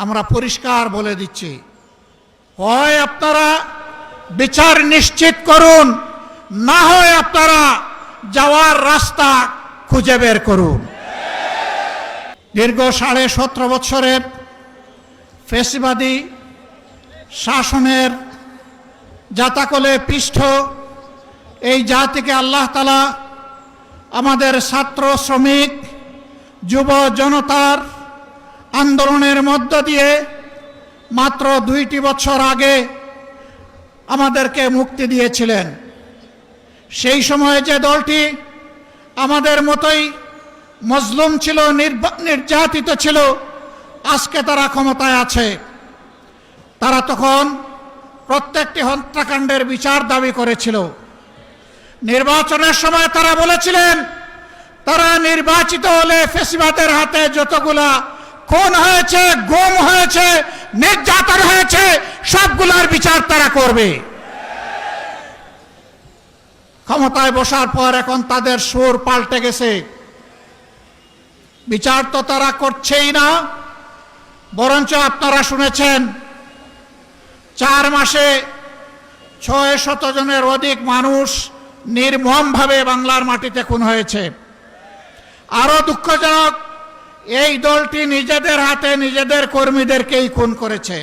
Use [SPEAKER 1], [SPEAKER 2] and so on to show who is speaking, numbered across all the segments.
[SPEAKER 1] আমরা পরিষ্কার বলে দিচ্ছি, হয় আপনারা বিচার নিশ্চিত করুন, না হয় আপনারা যাওয়ার রাস্তা খুঁজে বের করুন। দীর্ঘ 17.5 বছরের ফ্যাসিবাদী শাসনের জাতাকলে পিষ্ট এই জাতিকে আল্লাহ তাআলা আমাদের ছাত্র, শ্রমিক, যুব জনতার আন্দোলনের মধ্য দিয়ে মাত্র 2টি বছর আগে আমাদেরকে মুক্তি দিয়েছিলেন। সেই সময়ে যে দলটি আমাদের মতোই মজলুম ছিল, নির্যাতিত ছিল, আজকে তারা ক্ষমতায় আছে। তারা তখন প্রত্যেকটি হত্যাকাণ্ডের বিচার দাবি করেছিল। নির্বাচনের সময় তারা বলেছিলেন তারা নির্বাচিত হলে ফ্যাসিবাদের হাতে যতগুলা খুন হয়েছে, গুম হয়েছে, নির্যাতন হয়েছে, সবগুলার বিচার তারা করবে। ক্ষমতায় বসার পর এখন তাদের সুর পাল্টে গেছে। বিচার তো তারা করছেই না, বরঞ্চ আপনারা শুনেছেন 4 মাসে 600 জনের অধিক মানুষ নির্মমভাবে বাংলার মাটিতে খুন হয়েছে। আরো দুঃখজনক, এই দলটি নিজেদের হাতে নিজেদের কর্মীদেরকেই খুন করেছে।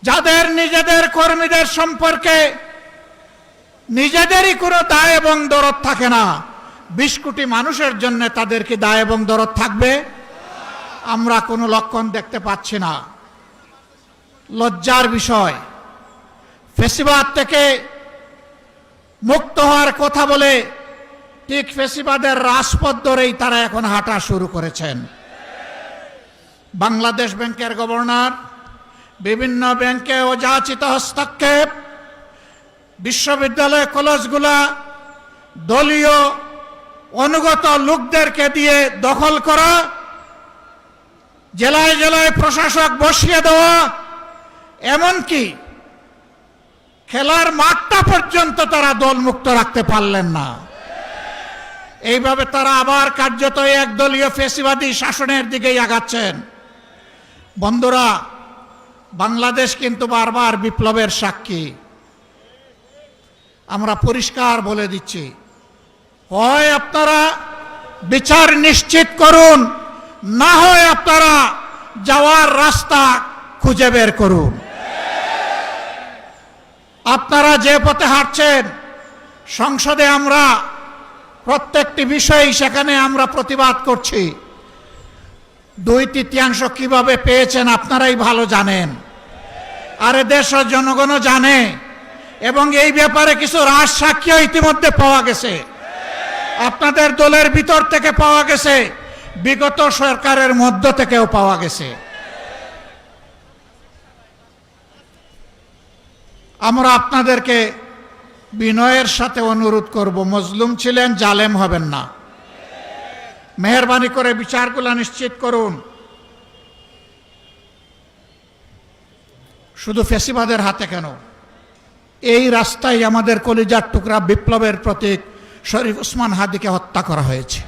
[SPEAKER 1] যাদের নিজেদের কর্মীদের সম্পর্কে নিজেদেরই কোনো দায় এবং দরদ থাকে না, 20 কোটি মানুষের জন্য তাদের কি দায় এবং দরদ থাকবে? আমরা কোনো লক্ষণ দেখতে পাচ্ছি না। লজ্জার বিষয়, ফ্যাসিবাদ থেকে মুক্ত হওয়ার কথা বলে ঠিক ফ্যাসিবাদের রাজপথ ধরেই তারা এখন হাঁটা শুরু করেছেন। বাংলাদেশ ব্যাংকের গভর্নর, বিভিন্ন ব্যাংকে অযাচিত হস্তক্ষেপ, বিশ্ববিদ্যালয় কলেজগুলা দলীয় অনুগত লোকদেরকে দিয়ে দখল করা, জেলায় জেলায় প্রশাসক বসিয়ে দেওয়া, এমনকি খেলার মাঠটা পর্যন্ত তারা দলমুক্ত রাখতে পারলেন না। এইভাবে তারা আবার কার্যত একদলীয় ফ্যাসিবাদী শাসনের দিকেই আগাচ্ছেন। বন্ধুরা, বাংলাদেশ কিন্তু বারবার বিপ্লবের সাক্ষী। আমরা পরিষ্কার বলে দিচ্ছি, হয় আপনারা বিচার নিশ্চিত করুন, না হয় আপনারা যাওয়ার রাস্তা খুঁজে বের করুন। আপনারা যে পথে হাঁটছেন, সংসদে আমরা প্রত্যেকটি বিষয় সেখানে আমরা প্রতিবাদ করছি। 2/3 কিভাবে পেয়েছেন আপনারাই ভালো জানেন, আর দেশ ও জনগণও জানে, এবং এই ব্যাপারে কিছু রাজ সাক্ষী ইতিমধ্যে পাওয়া গেছে। আপনাদের দলের ভিতর থেকে পাওয়া গেছে, বিগত সরকারের মধ্য থেকেও পাওয়া গেছে। আমরা আপনাদেরকে বিনয়ের সাথে অনুরোধ করব, মজলুম ছিলেন, জালেম হবেন না। মেহেরবানি করে বিচারগুলো নিশ্চিত করুন। শুধু ফ্যাসিবাদের হাতে কেন, এই রাস্তায় আমাদের কলিজার টুকরা বিপ্লবের প্রতীক শরীফ ওসমান হাদিকে হত্যা করা হয়েছে।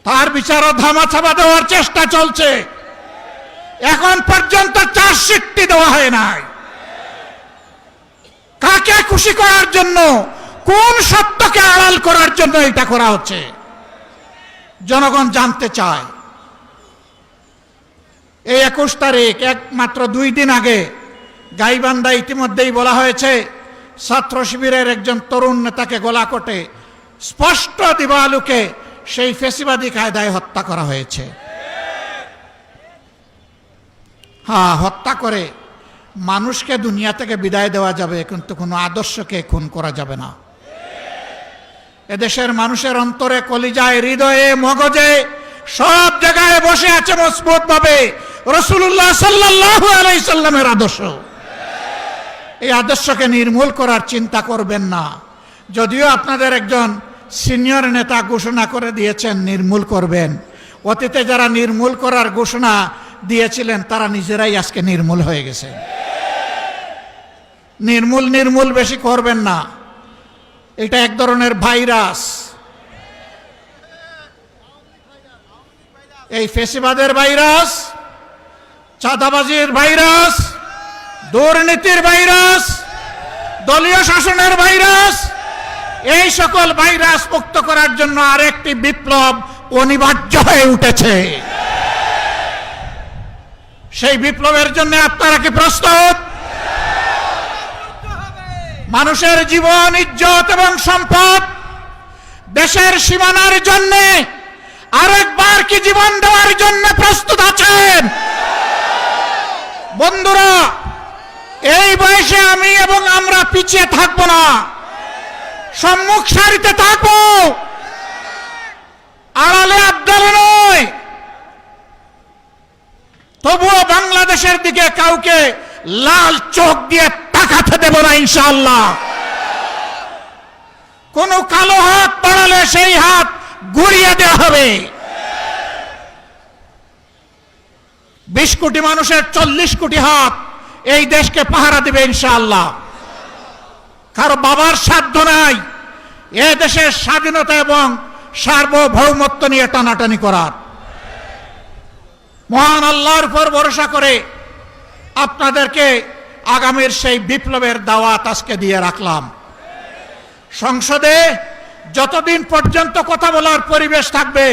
[SPEAKER 1] তার বিচারও ধামাচাপা দেওয়ার চেষ্টা চলছে। এখন পর্যন্ত চার্জশিটটি দেওয়া হয় নাই। কাকে খুশি করার জন্য, কোন সত্যকে আড়াল করার জন্য এটা করা হচ্ছে, জনগণ জানতে চায়। এই 21 তারিখ, মাত্র 2 দিন আগে গাইবান্ধা ইতিমধ্যেই বলা হয়েছে ছাত্র শিবিরের একজন তরুণ নেতাকে গলাকটে স্পষ্ট দিবালুকে সেই ফ্যাসিবাদী কায়দায় হত্যা করা হয়েছে। হ্যাঁ, হত্যা করে মানুষকে দুনিয়া থেকে বিদায় দেওয়া যাবে, কিন্তু কোনো আদর্শকে খুন করা যাবে না। এদেশের মানুষের অন্তরে, কলিজায়, হৃদয়ে, মগজে সব জায়গায় বসে আছে মজবুত ভাবে রাসূলুল্লাহ সাল্লাল্লাহু আলাইহি সাল্লামের আদর্শ। এই আদর্শকে নির্মূল করার চিন্তা করবেন না। যদিও আপনাদের একজন সিনিয়র নেতা ঘোষণা করে দিয়েছেন নির্মূল করবেন, অতীতে যারা নির্মূল করার ঘোষণা দিয়েছিলেন তারা নিজেরাই আজকে নির্মূল হয়ে গেছে। নির্মূল বেশি করবেন না, এটা এক ধরনের ভাইরাস। এই ফেসিবাদের ভাইরাস, চাঁদাবাজির ভাইরাস, দুর্নীতির ভাইরাস, দলীয় শাসনের ভাইরাস, এই সকল ভাইরাস মুক্ত করার জন্য আরেকটি বিপ্লব অনিবার্য হয়ে উঠেছে। সেই বিপ্লবের জন্য আপনারা কি প্রস্তুত? মানুষের জীবন, ইজ্জত এবং সম্পদ, দেশের সীমানার জন্য আরেকবার কি জীবন দেওয়ার জন্য প্রস্তুত আছেন? বন্ধুরা, এই বয়সে আমি এবং আমরা পিছিয়ে থাকবো না, সম্মুখ সারিতে থাকবো, আড়ালে আবদালে নয়। তবুও বাংলাদেশের দিকে কাউকে লাল চোখ দিয়ে তাকাতে দেব না ইনশাআল্লাহ। কোন কালো হাত বাড়ালে সেই হাত গুড়িয়ে দেওয়া হবে। 20 কোটি মানুষের 40 কোটি হাত এই দেশকে পাহারা দিবে ইনশাআল্লাহ। কারো বাবার সাধ্য নাই এ দেশের স্বাধীনতা এবং সার্বভৌমত্ব নিয়ে টানাটানি করার। মহান আল্লাহর উপর ভরসা করে আপনাদেরকে আগামীর সেই বিপ্লবের দাওয়াত আজকে দিয়ে রাখলাম। সংসদে যতদিন পর্যন্ত কথা বলার পরিবেশ থাকবে,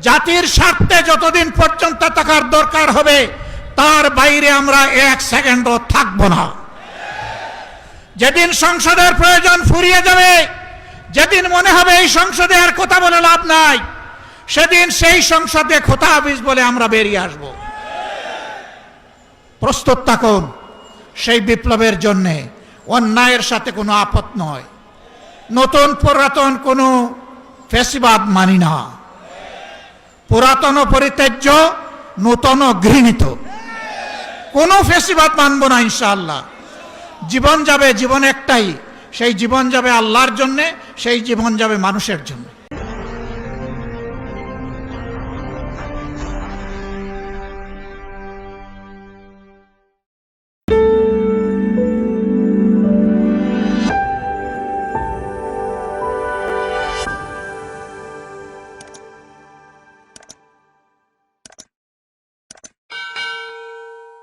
[SPEAKER 1] জাতির স্বার্থে যতদিন পর্যন্ত থাকার দরকার হবে, তার বাইরে আমরা 1 সেকেন্ডও থাকব না। যেদিন সংসদের প্রয়োজন ফুরিয়ে যাবে, যেদিন মনে হবে এই সংসদে আর কথা বলে লাভ নাই, সেদিন সেই সংসদে খোতা হাফিজ বলে আমরা বেরিয়ে আসব। প্রস্তুত থাকুন সেই বিপ্লবের জন্যে। অন্যায়ের সাথে কোনো আপত নয়, নতুন পুরাতন কোনো ফ্যাসিবাদ মানি না। পুরাতন পরিত্যাজ্য, নূতন ঘৃণিত, কোনো ফ্যাসিবাদ মানব না ইনশাআল্লাহ। জীবন যাবে, জীবন একটাই, সেই জীবন যাবে আল্লাহর জন্যে, সেই জীবন যাবে মানুষের জন্য।